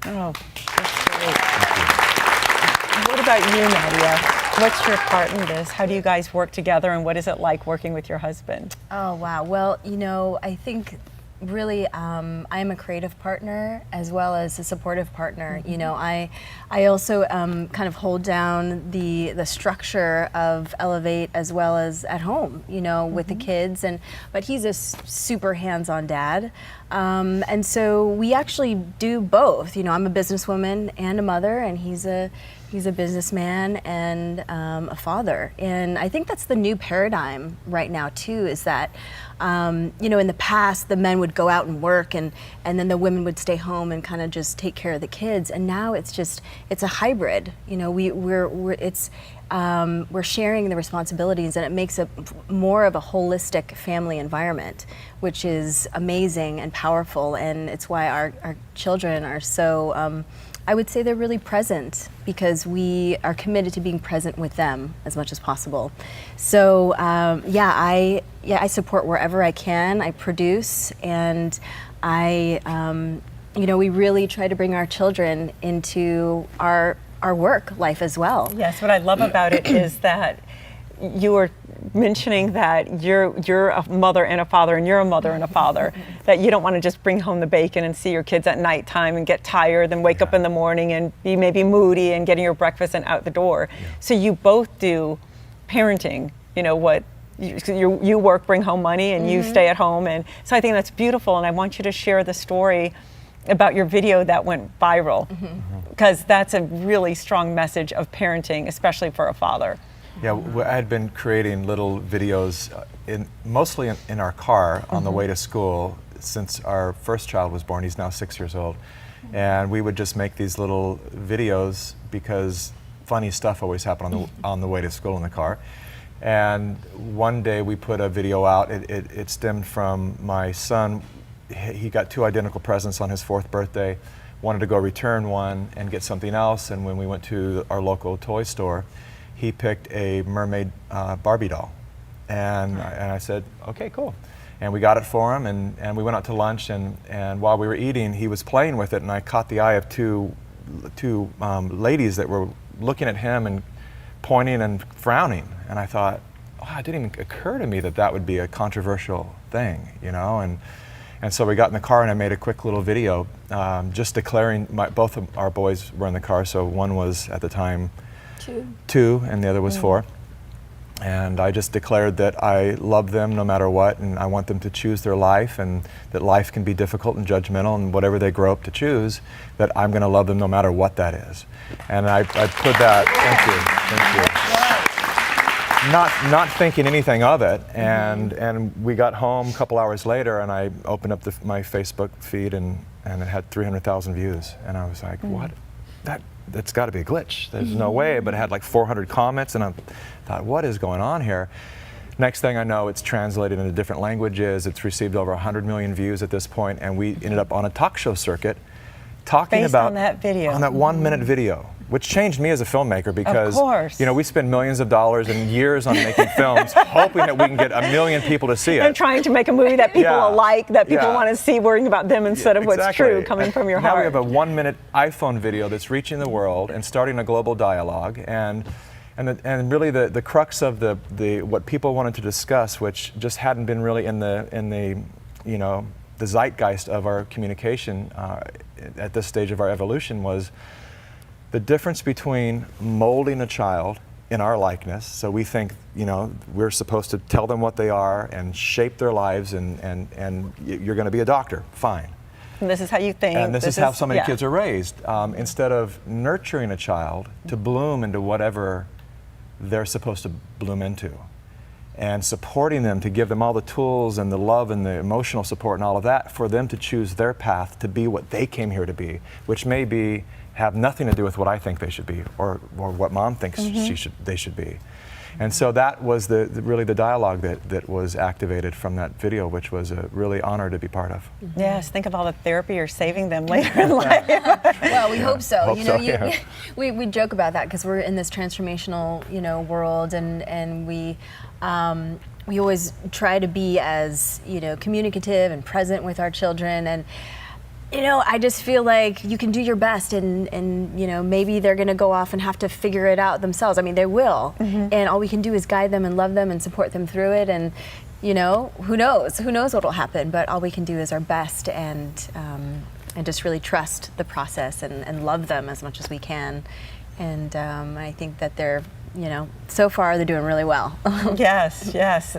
Oh, that's great. What about you, Nadia? What's your part in this? How do you guys work together, and what is it like working with your husband? Oh, wow. Well, you know, I think really I am a creative partner as well as a supportive partner. You know, I also kind of hold down the structure of Elevate as well as at home, you know, with the kids. But he's a super hands-on dad. And so we actually do both. You know, I'm a businesswoman and a mother, and he's a businessman and a father. And I think that's the new paradigm right now too, is that you know, in the past the men would go out and work, and then the women would stay home and kind of just take care of the kids. And now it's a hybrid. You know, we're sharing the responsibilities, and it makes it more of a holistic family environment, which is amazing and powerful. And it's why our children are so I would say they're really present, because we are committed to being present with them as much as possible. So I support wherever I can. I produce, and you know, we really try to bring our children into our work life as well. Yes, what I love about it is that you were mentioning that you're a mother and a father, and you're a mother and a father, that you don't want to just bring home the bacon and see your kids at nighttime and get tired and wake up in the morning and be maybe moody and getting your breakfast and out the door. So you both do parenting, you know, what you work, bring home money, and you stay at home. And so I think that's beautiful, and I want you to share the story about your video that went viral, because that's a really strong message of parenting, especially for a father. Yeah, I had been creating little videos mostly in our car on the way to school since our first child was born. He's now 6 years old. And we would just make these little videos because funny stuff always happened on the way to school in the car. And one day we put a video out. It stemmed from my son. He got 2 identical presents on his 4th birthday, wanted to go return one and get something else. And when we went to our local toy store, he picked a mermaid Barbie doll. And I said, okay, cool. And we got it for him, and we went out to lunch, and while we were eating, he was playing with it, and I caught the eye of two ladies that were looking at him and pointing and frowning. And I thought, oh, it didn't even occur to me that that would be a controversial thing, you know? And so we got in the car, and I made a quick little video just declaring, both of our boys were in the car, so one was at the time 2 and the other was 4. And I just declared that I love them no matter what, and I want them to choose their life, and that life can be difficult and judgmental, and whatever they grow up to choose, that I'm going to love them no matter what that is. And I put that, thank you. Not thinking anything of it, and we got home a couple hours later, and I opened up my Facebook feed, and it had 300,000 views, and I was like, what? That's got to be a glitch. There's no way, but it had like 400 comments, and I thought, what is going on here? Next thing I know, it's translated into different languages. It's received over 100 million views at this point, and we ended up on a talk show circuit talking about on that video, on that 1-minute video, which changed me as a filmmaker, because you know, we spend millions of dollars and years on making films, hoping that we can get 1 million people to see it. And trying to make a movie that people will like, that people want to see, worrying about them instead of what's true, coming from your heart. Now we have a 1-minute iPhone video that's reaching the world and starting a global dialogue, and really the crux of the what people wanted to discuss, which just hadn't been really in the you know, the zeitgeist of our communication at this stage of our evolution, was the difference between molding a child in our likeness. So we think, you know, we're supposed to tell them what they are and shape their lives, and you're going to be a doctor, fine. And this is how you think. And this is how so many kids are raised. Instead of nurturing a child to bloom into whatever they're supposed to bloom into, and supporting them to give them all the tools and the love and the emotional support and all of that for them to choose their path to be what they came here to be, which may have nothing to do with what I think they should be, or what Mom thinks they should be. And so that was really the dialogue that was activated from that video, which was a really honor to be part of. Yes, think of all the therapy you're saving them later in life. Well, we hope so. We joke about that because we're in this transformational, you know, world, and we always try to be as, you know, communicative and present with our children, and You know, I just feel like you can do your best, and you know, maybe they're going to go off and have to figure it out themselves. I mean, they will, and all we can do is guide them and love them and support them through it. And you know, who knows what will happen? But all we can do is our best, and just really trust the process and love them as much as we can. And I think that they're, you know, so far they're doing really well. Yes, yes.